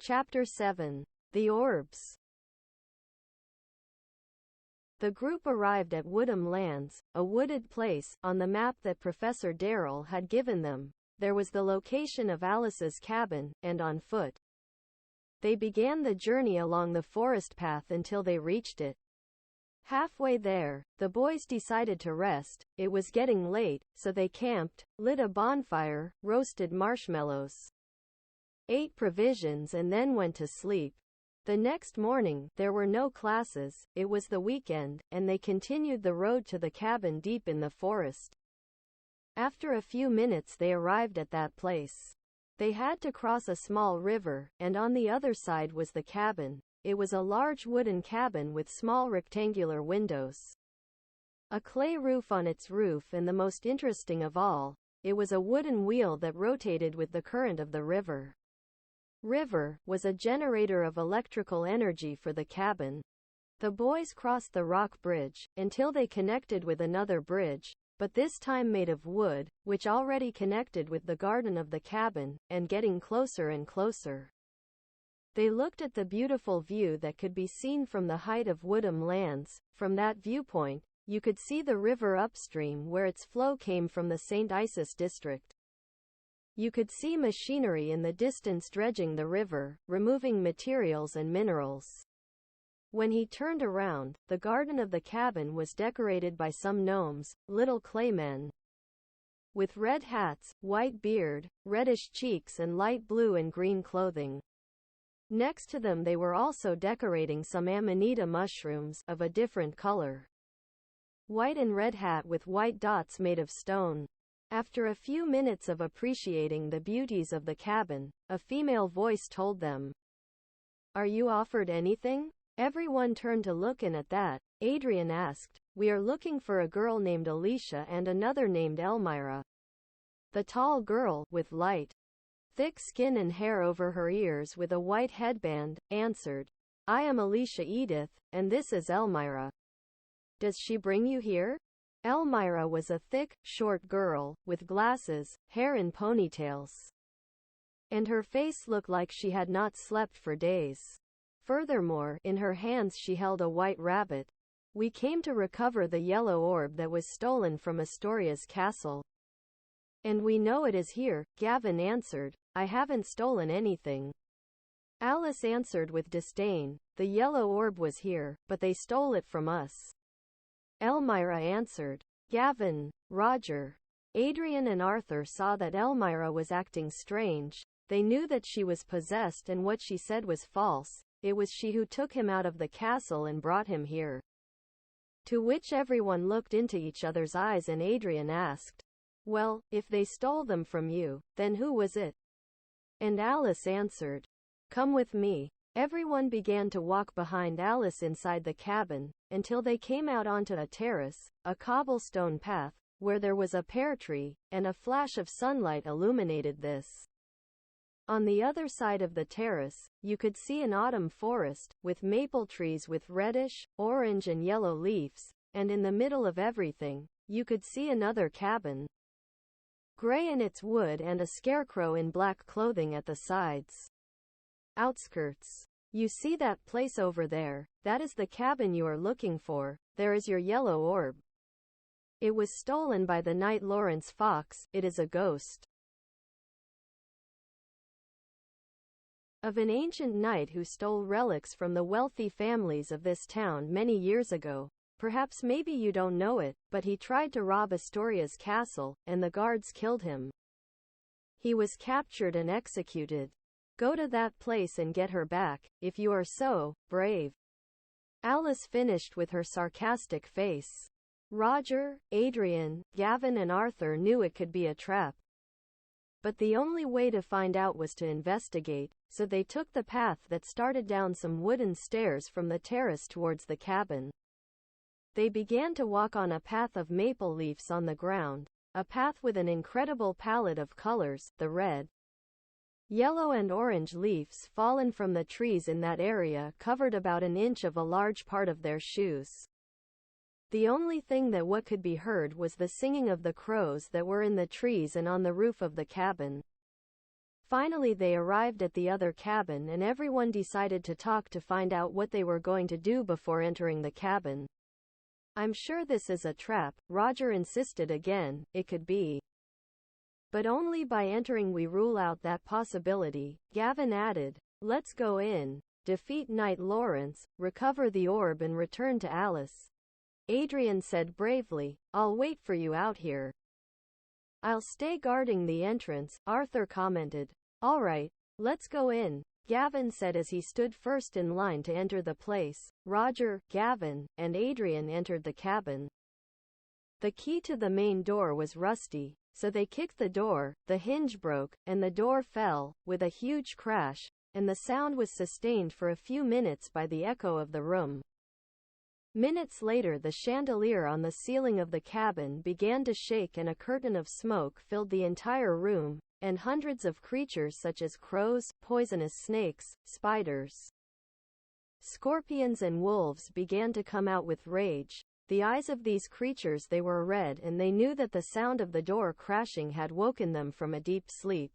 Chapter 7. The Orbs. The group arrived at Woodham Lands, a wooded place, on the map that Professor Darrell had given them. There was the location of Alice's cabin, and on foot. They began the journey along the forest path until they reached it. Halfway there, the boys decided to rest. It was getting late, so they camped, lit a bonfire, roasted marshmallows, ate provisions and then went to sleep. The next morning, there were no classes, it was the weekend, and they continued the road to the cabin deep in the forest. After a few minutes they arrived at that place. They had to cross a small river, and on the other side was the cabin. It was a large wooden cabin with small rectangular windows, a clay roof on its roof, and the most interesting of all, it was a wooden wheel that rotated with the current of the river. River was a generator of electrical energy for the cabin. The boys crossed the rock bridge, until they connected with another bridge, but this time made of wood, which already connected with the garden of the cabin, and getting closer and closer. They looked at the beautiful view that could be seen from the height of Woodham Lands. From that viewpoint, you could see the river upstream where its flow came from the St. Isis district. You could see machinery in the distance dredging the river, removing materials and minerals. When he turned around, the garden of the cabin was decorated by some gnomes, little claymen, with red hats, white beard, reddish cheeks and light blue and green clothing. Next to them they were also decorating some amanita mushrooms, of a different color. White and red hat with white dots made of stone. After a few minutes of appreciating the beauties of the cabin, a female voice told them, "Are you offered anything?" Everyone turned to look, and at that, Adrian asked, "We are looking for a girl named Alicia and another named Elmira." The tall girl, with light, thick skin and hair over her ears with a white headband, answered, "I am Alicia Edith, and this is Elmira. Does she bring you here?" Elmira was a thick, short girl, with glasses, hair in ponytails, and her face looked like she had not slept for days. Furthermore, in her hands she held a white rabbit. "We came to recover the yellow orb that was stolen from Astoria's castle. And we know it is here," Gavin answered. "I haven't stolen anything." Alice answered with disdain, "The yellow orb was here, but they stole it from us." Elmira answered. Gavin, Roger, Adrian and Arthur saw that Elmira was acting strange. They knew that she was possessed and what she said was false. It was she who took him out of the castle and brought him here. To which everyone looked into each other's eyes, and Adrian asked, "Well, if they stole them from you, then who was it?" And Alice answered, "Come with me." Everyone began to walk behind Alice inside the cabin, until they came out onto a terrace, a cobblestone path, where there was a pear tree, and a flash of sunlight illuminated this. On the other side of the terrace, you could see an autumn forest, with maple trees with reddish, orange and yellow leaves, and in the middle of everything, you could see another cabin, gray in its wood, and a scarecrow in black clothing at the sides. Outskirts. "You see that place over there? That is the cabin you are looking for. There is your yellow orb. It was stolen by the knight Lawrence Fox. It is a ghost of an ancient knight who stole relics from the wealthy families of this town many years ago. Perhaps maybe you don't know it, but he tried to rob Astoria's castle, and the guards killed him. He was captured and executed. Go to that place and get her back, if you are so brave." Alice finished with her sarcastic face. Roger, Adrian, Gavin and Arthur knew it could be a trap. But the only way to find out was to investigate, so they took the path that started down some wooden stairs from the terrace towards the cabin. They began to walk on a path of maple leaves on the ground, a path with an incredible palette of colors, the red, yellow and orange leaves fallen from the trees in that area covered about an inch of a large part of their shoes. The only thing that what could be heard was the singing of the crows that were in the trees and on the roof of the cabin. Finally they arrived at the other cabin and everyone decided to talk to find out what they were going to do before entering the cabin. I'm sure this is a trap, Roger insisted again. It could be. But only by entering we rule out that possibility, Gavin added. Let's go in, defeat Knight Lawrence, recover the orb and return to Alice. Adrian said bravely. I'll wait for you out here. I'll stay guarding the entrance, Arthur commented. All right, let's go in, Gavin said as he stood first in line to enter the place. Roger, Gavin, and Adrian entered the cabin. The key to the main door was rusty, so they kicked the door, the hinge broke, and the door fell, with a huge crash, and the sound was sustained for a few minutes by the echo of the room. Minutes later the chandelier on the ceiling of the cabin began to shake and a curtain of smoke filled the entire room, and hundreds of creatures such as crows, poisonous snakes, spiders, scorpions and wolves began to come out with rage. The eyes of these creatures they were red and they knew that the sound of the door crashing had woken them from a deep sleep.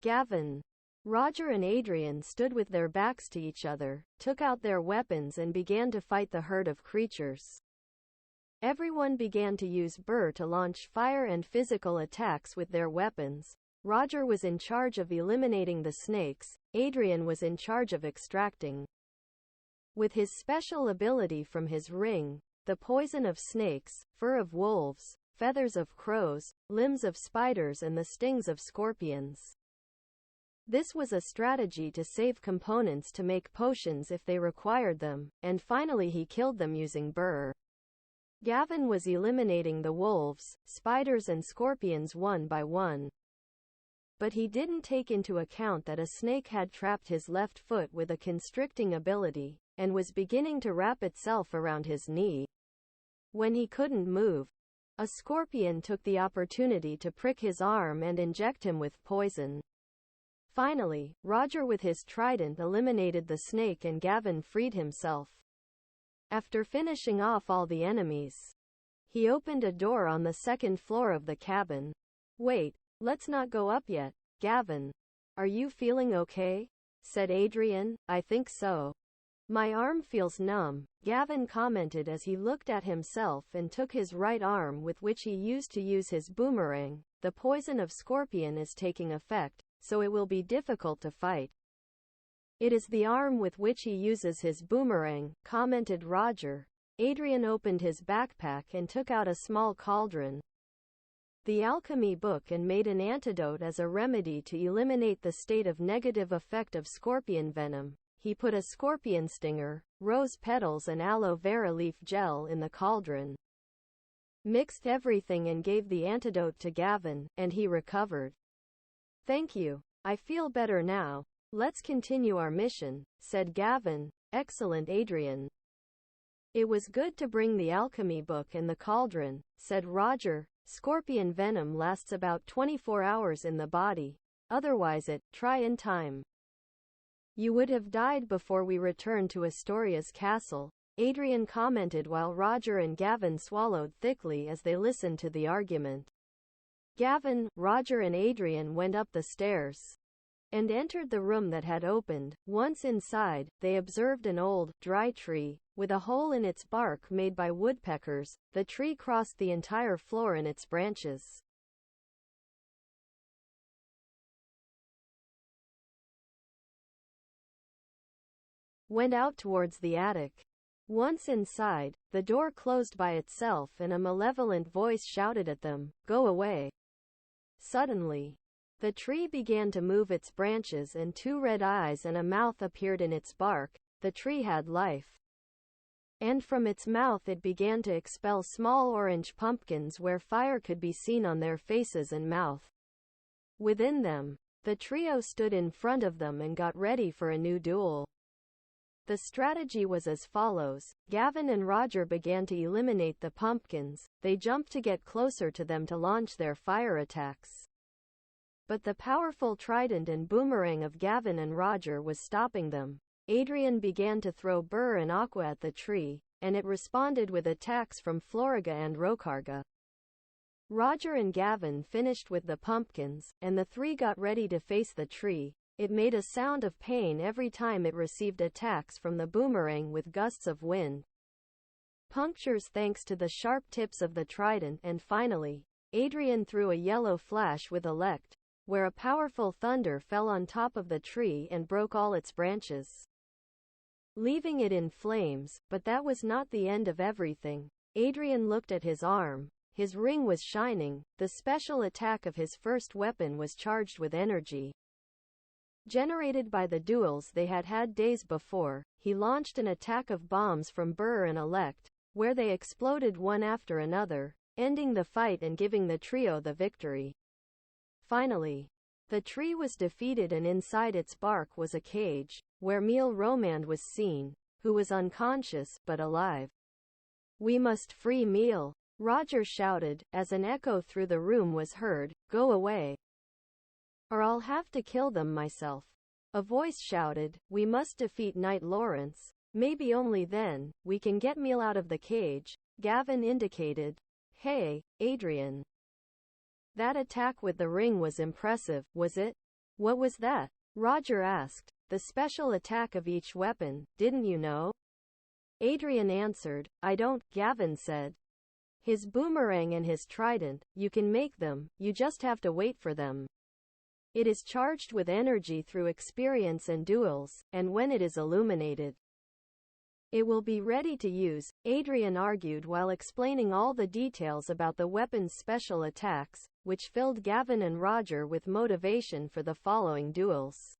Gavin, Roger and Adrian stood with their backs to each other, took out their weapons and began to fight the herd of creatures. Everyone began to use burr to launch fire and physical attacks with their weapons. Roger was in charge of eliminating the snakes, Adrian was in charge of extracting, with his special ability from his ring, the poison of snakes, fur of wolves, feathers of crows, limbs of spiders and the stings of scorpions. This was a strategy to save components to make potions if they required them, and finally he killed them using burr. Gavin was eliminating the wolves, spiders and scorpions one by one. But he didn't take into account that a snake had trapped his left foot with a constricting ability, and was beginning to wrap itself around his knee. When he couldn't move, a scorpion took the opportunity to prick his arm and inject him with poison. Finally, Roger with his trident eliminated the snake and Gavin freed himself. After finishing off all the enemies, he opened a door on the second floor of the cabin. Wait, let's not go up yet, Gavin. Are you feeling okay? Said Adrian. I think so. My arm feels numb, Gavin commented as he looked at himself and took his right arm with which he used to use his boomerang. The poison of scorpion is taking effect, so it will be difficult to fight. It is the arm with which he uses his boomerang, commented Roger. Adrian opened his backpack and took out a small cauldron, the alchemy book, and made an antidote as a remedy to eliminate the state of negative effect of scorpion venom. He put a scorpion stinger, rose petals and aloe vera leaf gel in the cauldron, mixed everything and gave the antidote to Gavin, and he recovered. Thank you. I feel better now. Let's continue our mission, said Gavin. Excellent, Adrian. It was good to bring the alchemy book and the cauldron, said Roger. Scorpion venom lasts about 24 hours in the body. Otherwise try in time. You would have died before we returned to Astoria's castle, Adrian commented while Roger and Gavin swallowed thickly as they listened to the argument. Gavin, Roger and Adrian went up the stairs and entered the room that had opened. Once inside, they observed an old, dry tree, with a hole in its bark made by woodpeckers. The tree crossed the entire floor in its branches. Went out towards the attic. Once inside, the door closed by itself and a malevolent voice shouted at them, "Go away." Suddenly, the tree began to move its branches and two red eyes and a mouth appeared in its bark. The tree had life, and from its mouth it began to expel small orange pumpkins where fire could be seen on their faces and mouth. Within them, the trio stood in front of them and got ready for a new duel. The strategy was as follows. Gavin and Roger began to eliminate the pumpkins. They jumped to get closer to them to launch their fire attacks. But the powerful trident and boomerang of Gavin and Roger was stopping them. Adrian began to throw burr and aqua at the tree, and it responded with attacks from Floriga and Rokarga. Roger and Gavin finished with the pumpkins, and the three got ready to face the tree. It made a sound of pain every time it received attacks from the boomerang with gusts of wind. Punctures thanks to the sharp tips of the trident, and finally, Adrian threw a yellow flash with elect, where a powerful thunder fell on top of the tree and broke all its branches, leaving it in flames. But that was not the end of everything. Adrian looked at his arm. His ring was shining. The special attack of his first weapon was charged with energy generated by the duels they had had days before. He launched an attack of bombs from Burr and Elect, where they exploded one after another, ending the fight and giving the trio the victory. Finally, the tree was defeated, and inside its bark was a cage, where Meal Romand was seen, who was unconscious, but alive. "We must free Meal," Roger shouted, as an echo through the room was heard. "Go away, or I'll have to kill them myself." A voice shouted, "We must defeat Knight Lawrence. Maybe only then we can get Meal out of the cage." Gavin indicated. "Hey, Adrian. That attack with the ring was impressive, was it?" "What was that?" Roger asked. "The special attack of each weapon, didn't you know?" Adrian answered. "I don't," Gavin said. "His boomerang and his trident, you can make them, you just have to wait for them. It is charged with energy through experience and duels, and when it is illuminated, it will be ready to use," Adrian argued while explaining all the details about the weapon's special attacks, which filled Gavin and Roger with motivation for the following duels.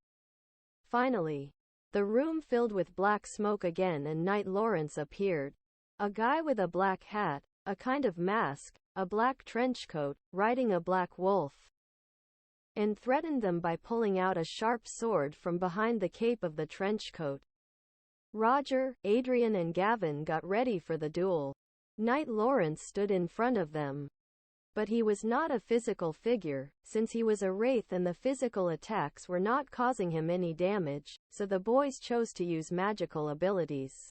Finally, the room filled with black smoke again, and Knight Lawrence appeared. A guy with a black hat, a kind of mask, a black trench coat, riding a black wolf, and threatened them by pulling out a sharp sword from behind the cape of the trench coat. Roger, Adrian and Gavin got ready for the duel. Knight Lawrence stood in front of them. But he was not a physical figure, since he was a wraith and the physical attacks were not causing him any damage, so the boys chose to use magical abilities.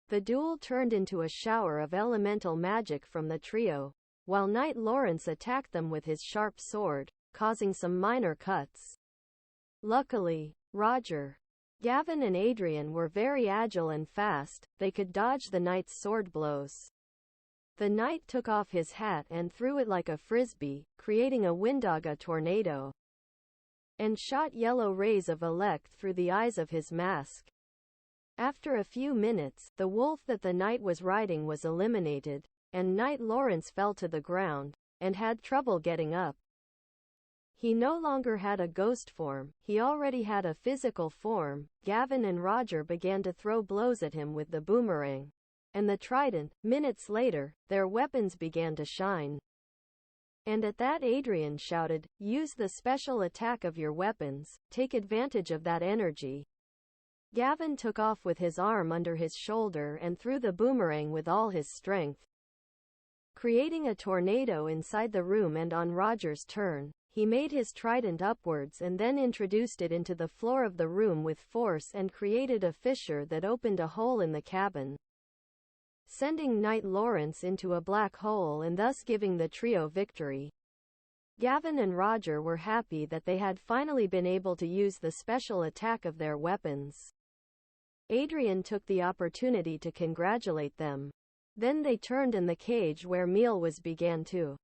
The duel turned into a shower of elemental magic from the trio, while Knight Lawrence attacked them with his sharp sword, causing some minor cuts. Luckily, Roger, Gavin and Adrian were very agile and fast. They could dodge the knight's sword blows. The knight took off his hat and threw it like a frisbee, creating a Windaga tornado, and shot yellow rays of elect through the eyes of his mask. After a few minutes, the wolf that the knight was riding was eliminated, and Knight Lawrence fell to the ground, and had trouble getting up. He no longer had a ghost form, he already had a physical form. Gavin and Roger began to throw blows at him with the boomerang and the trident. Minutes later, their weapons began to shine. And at that, Adrian shouted, "Use the special attack of your weapons, take advantage of that energy." Gavin took off with his arm under his shoulder and threw the boomerang with all his strength, creating a tornado inside the room. And on Roger's turn, he made his trident upwards and then introduced it into the floor of the room with force and created a fissure that opened a hole in the cabin, sending Knight Lawrence into a black hole and thus giving the trio victory. Gavin and Roger were happy that they had finally been able to use the special attack of their weapons. Adrian took the opportunity to congratulate them. Then they turned and the cage where Meal was began to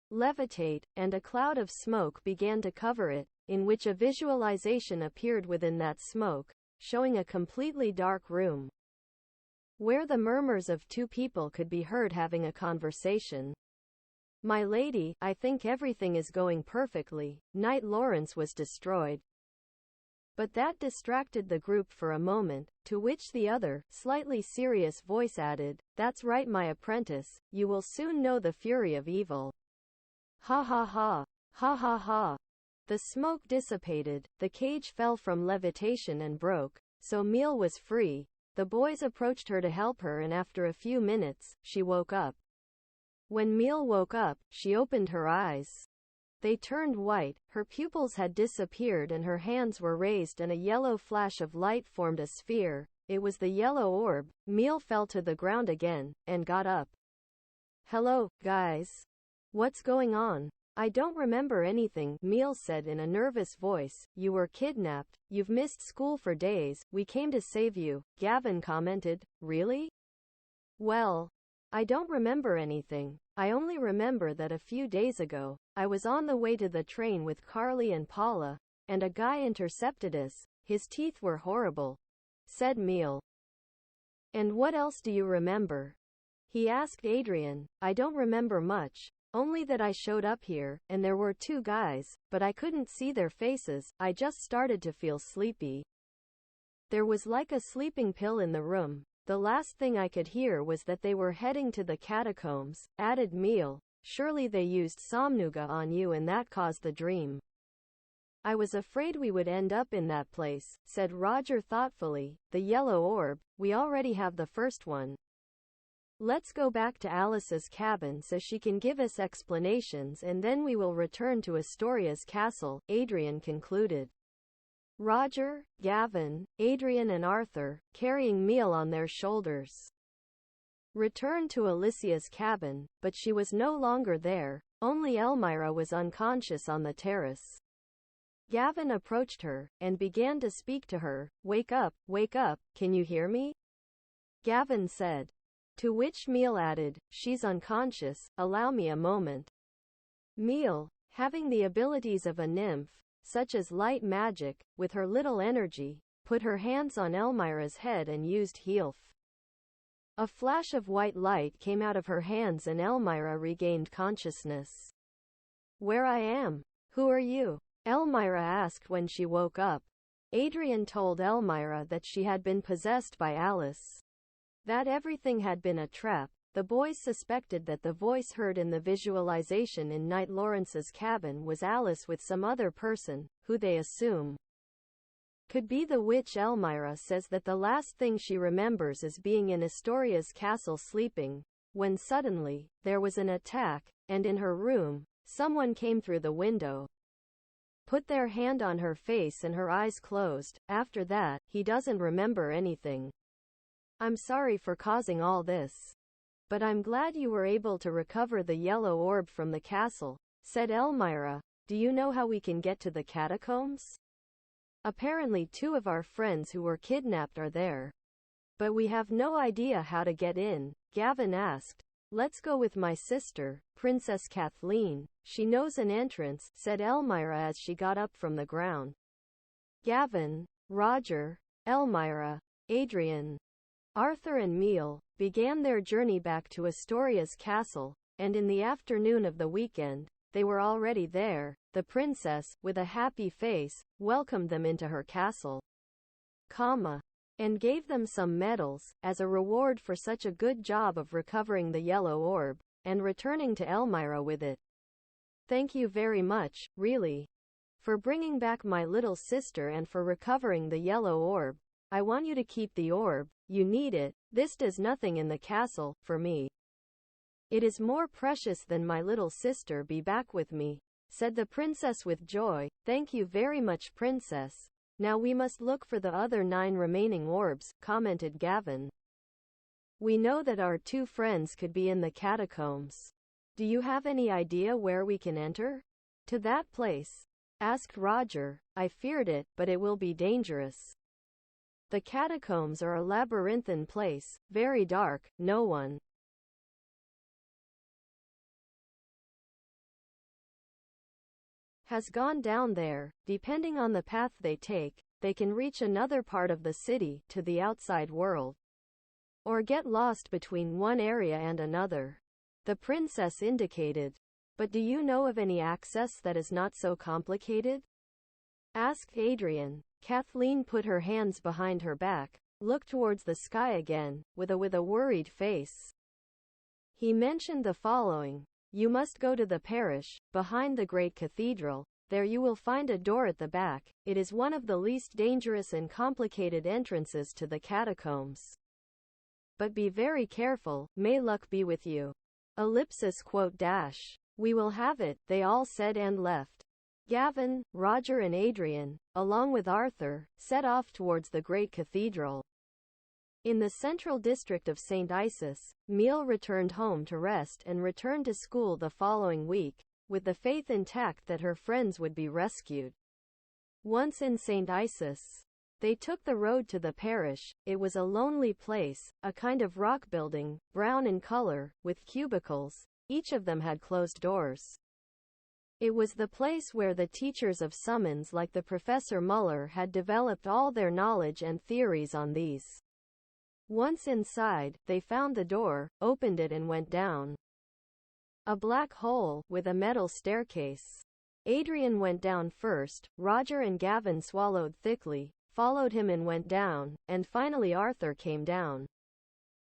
levitate, and a cloud of smoke began to cover it, in which a visualization appeared within that smoke, showing a completely dark room, where the murmurs of two people could be heard having a conversation. "My lady, I think everything is going perfectly." Knight Lawrence was destroyed. But that distracted the group for a moment, to which the other, slightly serious voice added, "That's right, my apprentice, you will soon know the fury of evil." Ha ha ha. Ha ha ha. The smoke dissipated, the cage fell from levitation and broke, so Meal was free. The boys approached her to help her, and after a few minutes, she woke up. When Meal woke up, she opened her eyes. They turned white, her pupils had disappeared and her hands were raised, and a yellow flash of light formed a sphere, It was the yellow orb. Meal fell to the ground again, and got up. Hello, guys. What's going on? I don't remember anything, Meal said in a nervous voice. You were kidnapped. You've missed school for days. We came to save you, Gavin commented. Really? Well, I don't remember anything. I only remember that a few days ago, I was on the way to the train with Carly and Paula, and a guy intercepted us. His teeth were horrible, said Meal. And what else do you remember? He asked Adrian. I don't remember much. Only that I showed up here, and there were two guys, but I couldn't see their faces. I just started to feel sleepy. There was like a sleeping pill in the room. The last thing I could hear was that they were heading to the catacombs, added Meal. Surely they used Somnuga on you and that caused the dream. I was afraid we would end up in that place, said Roger thoughtfully. The yellow orb, we already have the first one. Let's go back to Alice's cabin so she can give us explanations and then we will return to Astoria's castle, Adrian concluded. Roger, Gavin, Adrian and Arthur, carrying Meal on their shoulders, returned to Alicia's cabin, but she was no longer there. Only Elmira was unconscious on the terrace. Gavin approached her, and began to speak to her. Wake up, can you hear me? Gavin said. To which Meal added, she's unconscious, allow me a moment. Meal, having the abilities of a nymph, such as light magic, with her little energy, put her hands on Elmira's head and used health. A flash of white light came out of her hands and Elmira regained consciousness. Where I am? Who are you? Elmira asked when she woke up. Adrian told Elmira that she had been possessed by Alice. That everything had been a trap. The boys suspected that the voice heard in the visualization in Knight Lawrence's cabin was Alice with some other person, who they assume could be the witch. Elmira says that the last thing she remembers is being in Astoria's castle sleeping, when suddenly, there was an attack, and in her room, someone came through the window, put their hand on her face and her eyes closed. After that, he doesn't remember anything. I'm sorry for causing all this. But I'm glad you were able to recover the yellow orb from the castle, said Elmira. Do you know how we can get to the catacombs? Apparently 2 of our friends who were kidnapped are there. But we have no idea how to get in, Gavin asked. Let's go with my sister, Princess Kathleen. She knows an entrance, said Elmira as she got up from the ground. Gavin, Roger, Elmira, Adrian, Arthur and Meal began their journey back to Astoria's castle, and in the afternoon of the weekend, they were already there. The princess, with a happy face, welcomed them into her castle, and gave them some medals, as a reward for such a good job of recovering the yellow orb, and returning to Elmira with it. Thank you very much, really, for bringing back my little sister and for recovering the yellow orb. I want you to keep the orb. You need it. This does nothing in the castle, for me. It is more precious than my little sister be back with me, said the princess with joy. Thank you very much, princess. Now we must look for the other 9 remaining orbs, commented Gavin. We know that our 2 friends could be in the catacombs. Do you have any idea where we can enter? To that place? Asked Roger. I feared it, but it will be dangerous. The catacombs are a labyrinthine place, very dark. No one has gone down there. Depending on the path they take, they can reach another part of the city, to the outside world, or get lost between one area and another. The princess indicated. But do you know of any access that is not so complicated? Asked Adrian. Kathleen put her hands behind her back, looked towards the sky again, with a worried face. He mentioned the following. You must go to the parish, behind the great cathedral. There you will find a door at the back. It is one of the least dangerous and complicated entrances to the catacombs. But be very careful, may luck be with you. Ellipsis quote dash. We will have it, they all said and left. Gavin, Roger and Adrian, along with Arthur, set off towards the great cathedral. In the central district of St. Isis, Meal returned home to rest and returned to school the following week, with the faith intact that her friends would be rescued. Once in St. Isis, they took the road to the parish. It was a lonely place, a kind of rock building, brown in color, with cubicles. Each of them had closed doors. It was the place where the teachers of summons like the Professor Muller had developed all their knowledge and theories on these. Once inside, they found the door, opened it and went down a black hole, with a metal staircase. Adrian went down first, Roger and Gavin swallowed thickly, followed him and went down, and finally Arthur came down.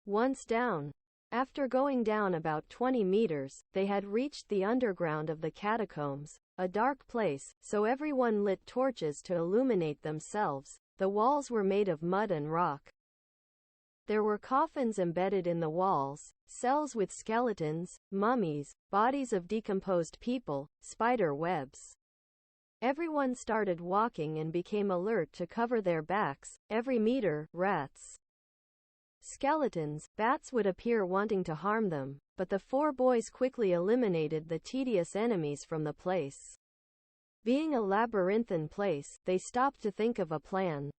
Once down, after going down about 20 meters, they had reached the underground of the catacombs, a dark place, so everyone lit torches to illuminate themselves. The walls were made of mud and rock. There were coffins embedded in the walls, cells with skeletons, mummies, bodies of decomposed people, spider webs. Everyone started walking and became alert to cover their backs. Every meter, rats, skeletons, bats would appear wanting to harm them, but the four boys quickly eliminated the tedious enemies from the place. Being a labyrinthine place, they stopped to think of a plan.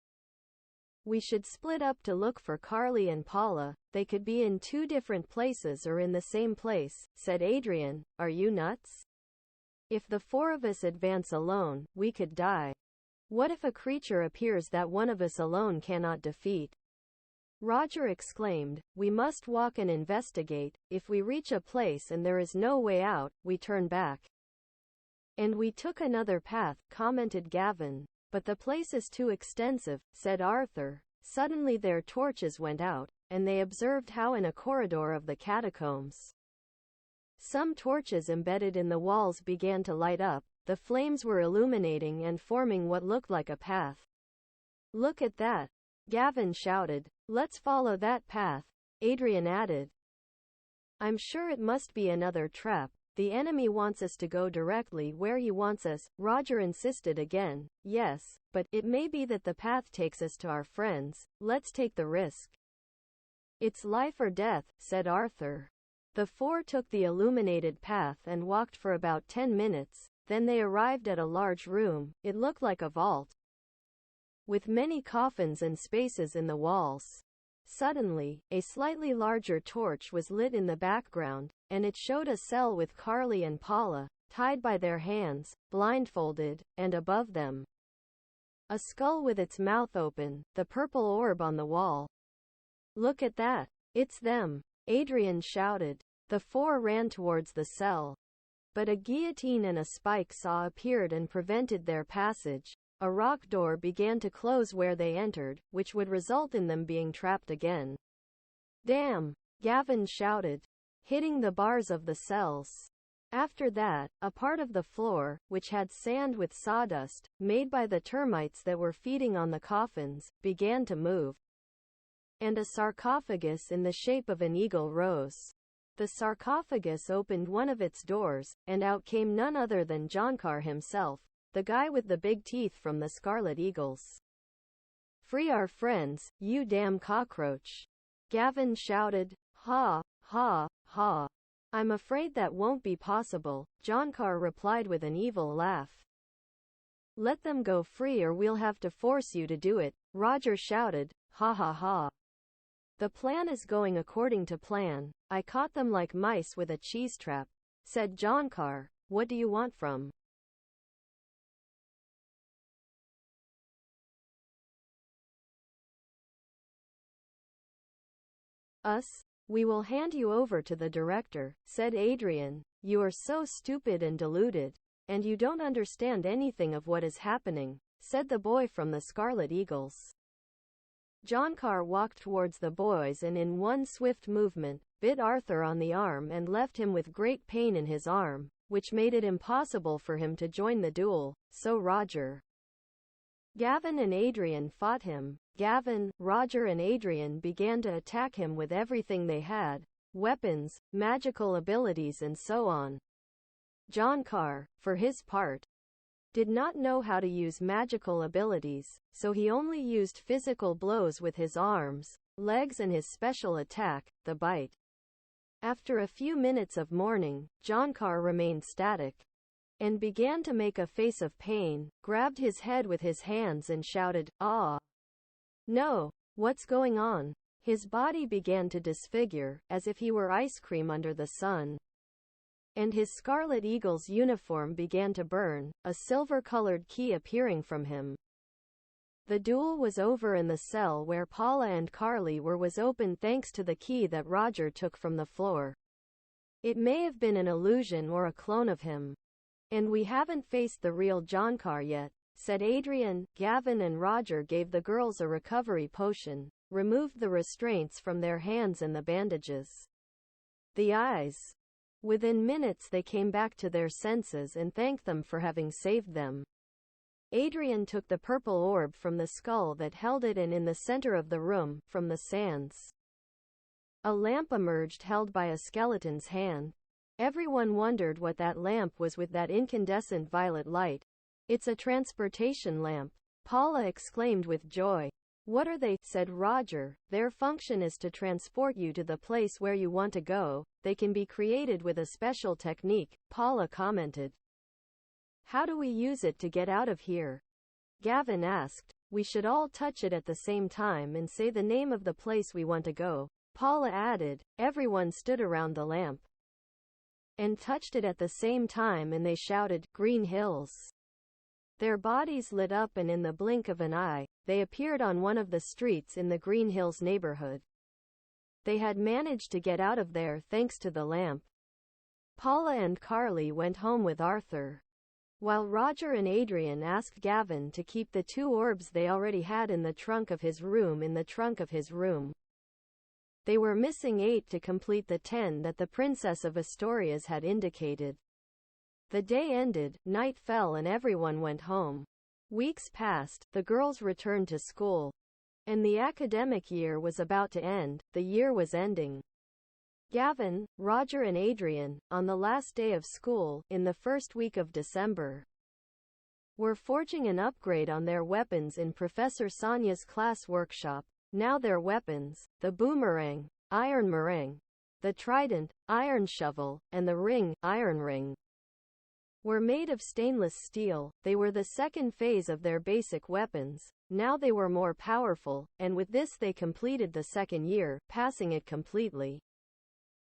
We should split up to look for Carly and Paula. They could be in two different places or in the same place, said Adrian. Are you nuts? If the four of us advance alone, we could die. What if a creature appears that one of us alone cannot defeat? Roger exclaimed. We must walk and investigate. If we reach a place and there is no way out, we turn back. And we took another path, commented Gavin. But the place is too extensive, said Arthur. Suddenly their torches went out, and they observed how in a corridor of the catacombs, some torches embedded in the walls began to light up. The flames were illuminating and forming what looked like a path. Look at that, Gavin shouted. Let's follow that path, Adrian added. I'm sure it must be another trap. The enemy wants us to go directly where he wants us, Roger insisted again. Yes, but it may be that the path takes us to our friends. Let's take the risk. It's life or death, said Arthur. The four took the illuminated path and walked for about 10 minutes. Then they arrived at a large room. It looked like a vault, with many coffins and spaces in the walls. Suddenly, a slightly larger torch was lit in the background, and it showed a cell with Carly and Paula, tied by their hands, blindfolded, and above them, a skull with its mouth open, the purple orb on the wall. Look at that. It's them, Adrian shouted. The four ran towards the cell. But a guillotine and a spike saw appeared and prevented their passage. A rock door began to close where they entered, which would result in them being trapped again. Damn! Gavin shouted, hitting the bars of the cells. After that, a part of the floor, which had sand with sawdust, made by the termites that were feeding on the coffins, began to move. And a sarcophagus in the shape of an eagle rose. The sarcophagus opened one of its doors, and out came none other than Jonkar himself, the guy with the big teeth from the Scarlet Eagles. Free our friends, you damn cockroach! Gavin shouted. Ha, ha, ha. I'm afraid that won't be possible, Jonkar replied with an evil laugh. Let them go free or we'll have to force you to do it, Roger shouted. Ha ha ha. The plan is going according to plan. I caught them like mice with a cheese trap, said Jonkar. What do you want from us? We will hand you over to the director, said Adrian. You are so stupid and deluded, and you don't understand anything of what is happening, said the boy from the Scarlet Eagles. Jonkar walked towards the boys and in one swift movement, bit Arthur on the arm and left him with great pain in his arm, which made it impossible for him to join the duel, so Roger, Gavin and Adrian fought him. Gavin, Roger and Adrian began to attack him with everything they had, weapons, magical abilities and so on. Jonkar, for his part, did not know how to use magical abilities, so he only used physical blows with his arms, legs and his special attack, the bite. After a few minutes of mourning, Jonkar remained static and began to make a face of pain, grabbed his head with his hands and shouted, "Ah! No! What's going on?" His body began to disfigure, as if he were ice cream under the sun. And his Scarlet Eagle's uniform began to burn, a silver-colored key appearing from him. The duel was over and the cell where Paula and Carly were was open thanks to the key that Roger took from the floor. It may have been an illusion or a clone of him. And we haven't faced the real Jonkar yet, said Adrian. Gavin and Roger gave the girls a recovery potion, removed the restraints from their hands and the bandages. The eyes. Within minutes they came back to their senses and thanked them for having saved them. Adrian took the purple orb from the skull that held it, and in the center of the room, from the sands, a lamp emerged held by a skeleton's hand. Everyone wondered what that lamp was with that incandescent violet light. "It's a transportation lamp," Paula exclaimed with joy. "What are they?" said Roger. "Their function is to transport you to the place where you want to go. They can be created with a special technique," Paula commented. "How do we use it to get out of here?" Gavin asked. "We should all touch it at the same time and say the name of the place we want to go," Paula added. Everyone stood around the lamp and touched it at the same time, and they shouted, "Green Hills." Their bodies lit up, and in the blink of an eye, they appeared on one of the streets in the Green Hills neighborhood. They had managed to get out of there thanks to the lamp. Paula and Carly went home with Arthur, while Roger and Adrian asked Gavin to keep the 2 orbs they already had in the trunk of his room in the trunk of his room. They were missing 8 to complete the 10 that the Princess of Astorias had indicated. The day ended, night fell, and everyone went home. Weeks passed, the girls returned to school, and the academic year was about to end. The year was ending. Gavin, Roger and Adrian, on the last day of school, in the first week of December, were forging an upgrade on their weapons in Professor Sonia's class workshop. Now their weapons, the boomerang, iron meringue, the trident, iron shovel, and the ring, iron ring, were made of stainless steel. They were the second phase of their basic weapons. Now they were more powerful, and with this they completed the second year, passing it completely.